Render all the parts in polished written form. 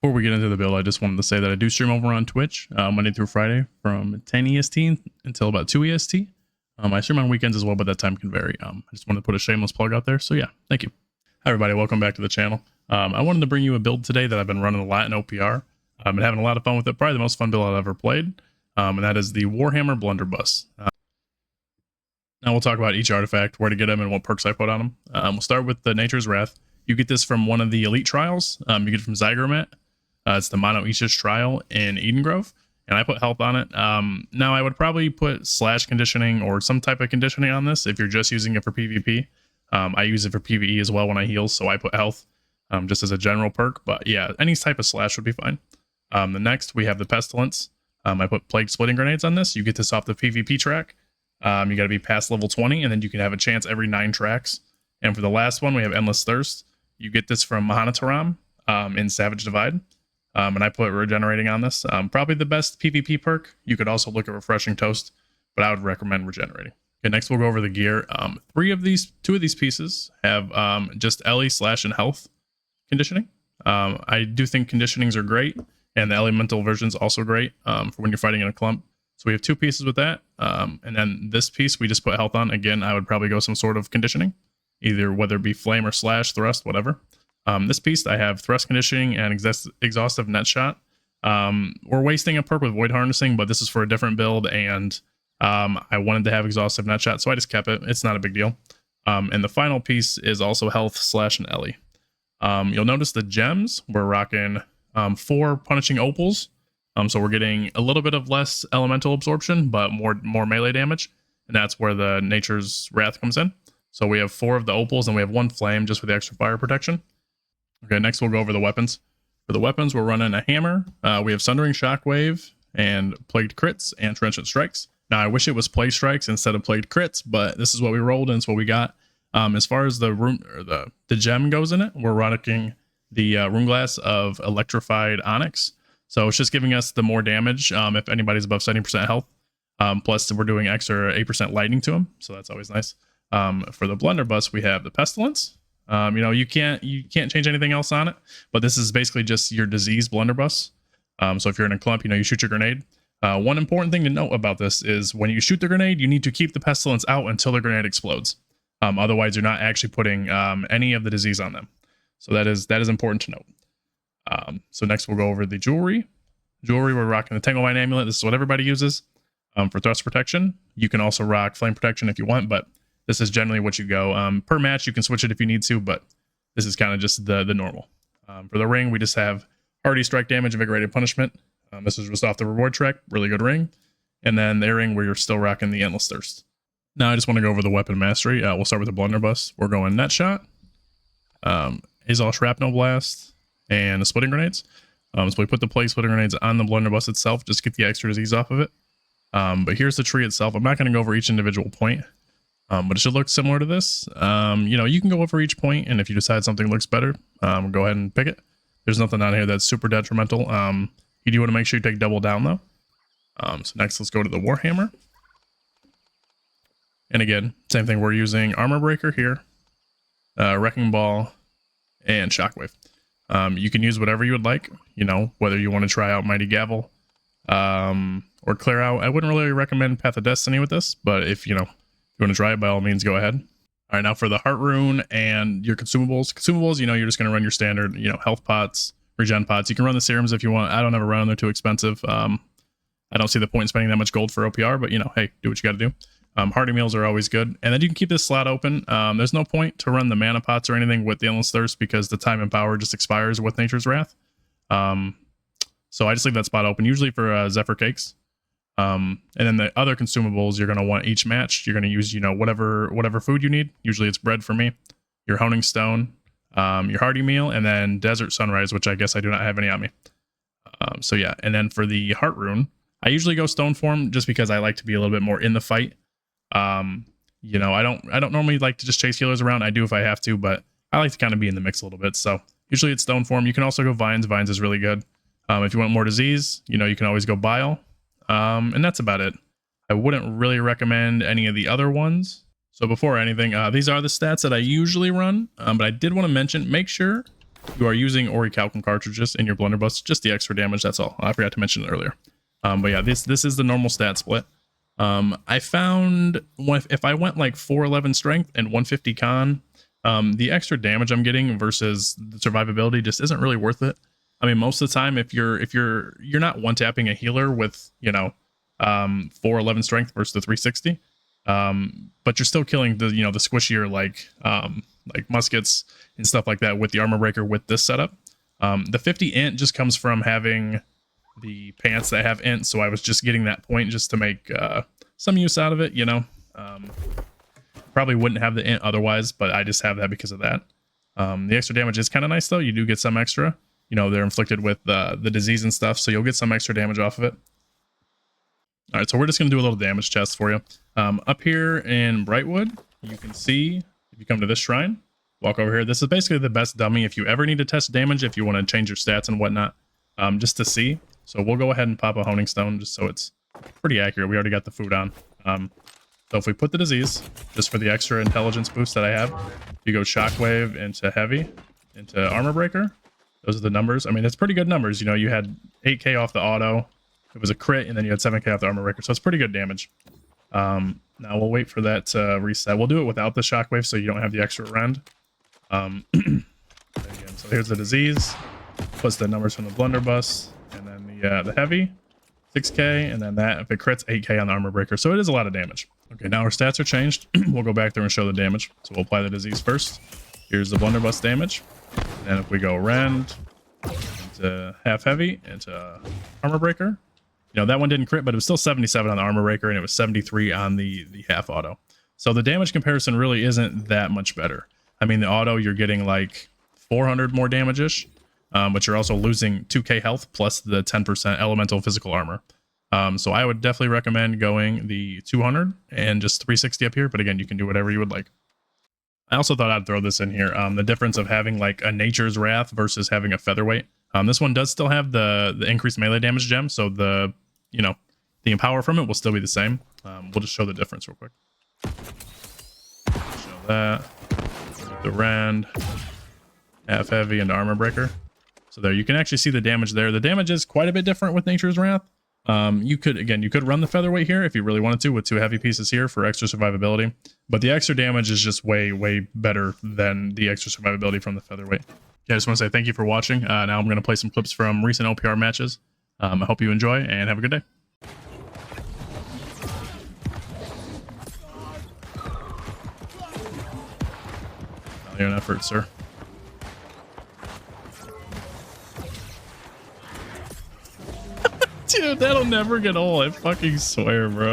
Before we get into the build, I just wanted to say that I do stream over on Twitch Monday through Friday from 10 EST until about 2 EST. I stream on weekends as well, but that time can vary. I just wanted to put a shameless plug out there. So yeah, thank you. Hi everybody, welcome back to the channel. I wanted to bring you a build today that I've been running a lot in OPR. I've been having a lot of fun with it. Probably the most fun build I've ever played. And that is the Warhammer Blunderbuss. Now we'll talk about each artifact, where to get them, and what perks I put on them. We'll start with the Nature's Wrath. You get this from one of the elite trials. You get it from Zygomat. It's the Mono Aegis trial in Eden Grove, and I put health on it. Now I would probably put slash conditioning or some type of conditioning on this if you're just using it for PvP. I use it for PvE as well when I heal, so I put health just as a general perk. But yeah, any type of slash would be fine. The next we have the Pestilence. I put Plague Splitting Grenades on this. You get this off the PvP track. You got to be past level 20, and then you can have a chance every 9 tracks. And for the last one, we have Endless Thirst. You get this from Mahana in Savage Divide. And I put Regenerating on this. Probably the best PvP perk. You could also look at Refreshing Toast, but I would recommend Regenerating. Okay, next we'll go over the gear. Two of these pieces have just LE slash and health conditioning. I do think conditionings are great, and the elemental version's also great for when you're fighting in a clump. So we have 2 pieces with that. And then this piece we just put health on. Again, I would probably go some sort of conditioning, either whether it be flame or slash, thrust, whatever. This piece, I have thrust conditioning and exhaustive net shot. We're wasting a perk with void harnessing, but this is for a different build, and I wanted to have exhaustive net shot, so I just kept it. It's not a big deal. And the final piece is also health slash and LE. You'll notice the gems, we're rocking 4 punishing opals. So we're getting a little bit of less elemental absorption, but more melee damage, and that's where the Nature's Wrath comes in. So we have 4 of the opals, and we have 1 flame just with the extra fire protection. Okay, next we'll go over the weapons. For the weapons, we're running a hammer. We have Sundering Shockwave and Plagued Crits and Trenchant Strikes. Now, I wish it was Plague Strikes instead of Plagued Crits, but this is what we rolled, and it's what we got. As far as the gem goes in it, we're rocking the Rune Glass of Electrified Onyx. So it's just giving us the more damage if anybody's above 70% health. Plus, we're doing extra 8% lightning to them, so that's always nice. For the Blunderbuss, we have the Pestilence. You can't change anything else on it, but this is basically just your disease blunderbuss. So if you're in a clump, you shoot your grenade. One important thing to note about this is when you shoot the grenade, you need to keep the pestilence out until the grenade explodes. Otherwise, you're not actually putting any of the disease on them. So that is important to note. So next we'll go over the jewelry. We're rocking the Tanglevine Amulet. This is what everybody uses for thrust protection. You can also rock flame protection if you want, but this is generally what you go. Per match, you can switch it if you need to, but this is kind of just the normal. For the ring, we just have Hardy Strike Damage, Invigorated Punishment. This is just off the reward track. Really good ring. And then the ring where you're still rocking the Endless Thirst. Now I just want to go over the weapon mastery. We'll start with the Blunderbuss. We're going Net Shot, Azal Shrapnel Blast, and the Splitting Grenades. So we put the Plague Splitting Grenades on the Blunderbuss itself just to get the extra disease off of it. But here's the tree itself. I'm not going to go over each individual point. But it should look similar to this. You can go over each point, and if you decide something looks better, go ahead and pick it. There's nothing on here that's super detrimental. You do want to make sure you take double down, though. So next, let's go to the Warhammer. And again, same thing. We're using Armor Breaker here, Wrecking Ball, and Shockwave. You can use whatever you would like, whether you want to try out Mighty Gavel or Clear Out. I wouldn't really recommend Path of Destiny with this, but if you want to try it, by all means, go ahead. All right, now for the Heart Rune and your Consumables. Consumables, you're just going to run your standard, health pots, regen pots. You can run the serums if you want. I don't ever run them. They're too expensive. I don't see the point in spending that much gold for OPR, but, hey, do what you got to do. Hearty Meals are always good. And then you can keep this slot open. There's no point to run the mana pots or anything with the Endless Thirst because the time and power just expires with Nature's Wrath. So I just leave that spot open, usually for Zephyr Cakes. And then the other consumables you're going to want each match. You're going to use, whatever food you need. Usually it's bread for me, your Honing Stone, your Hearty Meal, and then Desert Sunrise, which I guess I do not have any on me. So yeah, and then for the Heart Rune, I usually go Stone form just because I like to be a little bit more in the fight. I don't normally like to just chase healers around. I do if I have to, but I like to kind of be in the mix a little bit. So usually it's Stone form. You can also go Vines. Vines is really good. If you want more disease, you can always go Bile. And that's about it. I wouldn't really recommend any of the other ones. So before anything, these are the stats that I usually run. But I did want to mention, make sure you are using orichalcum cartridges in your blunderbuss, just the extra damage, that's all. I forgot to mention it earlier. But yeah, this is the normal stat split. I found if I went like 411 strength and 150 con, the extra damage I'm getting versus the survivability just isn't really worth it. I mean, most of the time, if you're not one tapping a healer with 411 strength versus the 360, but you're still killing the the squishier like muskets and stuff like that with the armor breaker with this setup. The 50 int just comes from having the pants that have int, so I was just getting that point just to make some use out of it, probably wouldn't have the int otherwise, but I just have that because of that. The extra damage is kind of nice though. You do get some extra, they're inflicted with the disease and stuff, so you'll get some extra damage off of it. All right, so we're just gonna do a little damage test for you. Up here in Brightwood, you can see if you come to this shrine, walk over here, this is basically the best dummy if you ever need to test damage, if you want to change your stats and whatnot, just to see. So we'll go ahead and pop a honing stone just so it's pretty accurate. We already got the food on. So if we put the disease, just for the extra intelligence boost that I have, you go shockwave into heavy, into armor breaker. Those are the numbers. I mean, it's pretty good numbers. You had 8k off the auto. It was a crit, and then you had 7k off the armor breaker. So it's pretty good damage. Now we'll wait for that to reset. We'll do it without the shockwave so you don't have the extra rend. Again, so here's the disease, plus the numbers from the blunderbuss, and then the heavy, 6k, and then that, if it crits, 8k on the armor breaker. So it is a lot of damage. Okay, now our stats are changed. We'll go back there and show the damage. So we'll apply the disease first. Here's the blunderbuss damage. And then if we go rend into half heavy, into armor breaker, that one didn't crit, but it was still 77 on the armor breaker, and it was 73 on the half auto. So the damage comparison really isn't that much better. I mean, the auto, you're getting like 400 more damage-ish, but you're also losing 2k health plus the 10% elemental physical armor. So I would definitely recommend going the 200 and just 360 up here, but again, you can do whatever you would like. I also thought I'd throw this in here. The difference of having like a Nature's Wrath versus having a Featherweight. This one does still have the increased melee damage gem, so the empower from it will still be the same. We'll just show the difference real quick. Show that. The rend, half heavy, and armor breaker. So there, you can actually see the damage there. The damage is quite a bit different with Nature's Wrath. You could run the Featherweight here if you really wanted to with 2 heavy pieces here for extra survivability. But the extra damage is just way, way better than the extra survivability from the Featherweight. Yeah, I just want to say thank you for watching. Now I'm going to play some clips from recent OPR matches. I hope you enjoy and have a good day. Valiant effort, sir. Dude, that'll never get old. I fucking swear, bro.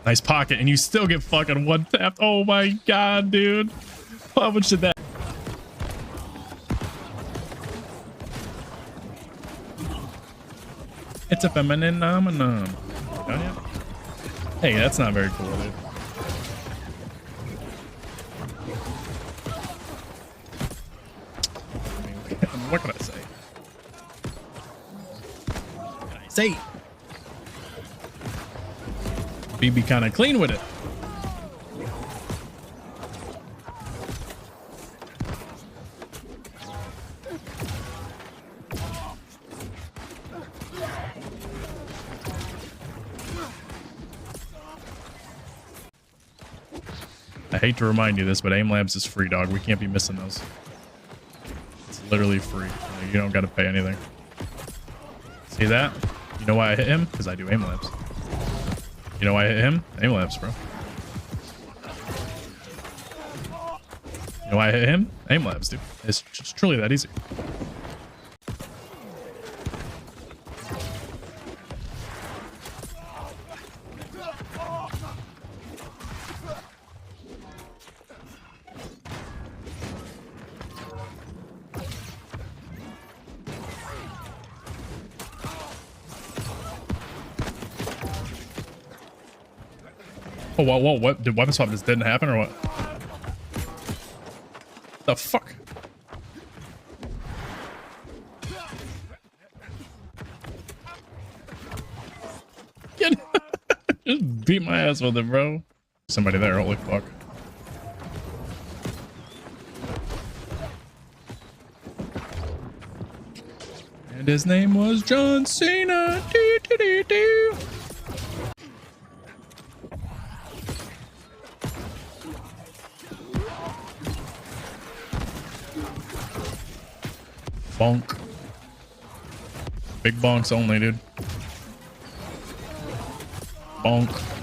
Nice pocket, and you still get fucking one tapped. Oh my god, dude. How much did that? It's a feminine phenomenon. Hey, that's not very cool, dude. What can I say? What can I say? Be kind of clean with it. I hate to remind you this, but Aim Labs is free, dog. We can't be missing those. It's literally free. You don't got to pay anything. See that? You know why I hit him? Because I do Aim Labs. You know why I hit him? Aim Labs, bro. You know why I hit him? Aim Labs, dude. It's just truly that easy. Oh, whoa, what? Did weapon swap just didn't happen or what? The fuck? Just beat my ass with it, bro. Somebody there, holy fuck. And his name was John Cena. Do, do, do, do. Bonk. Big bonks only, dude. Bonk.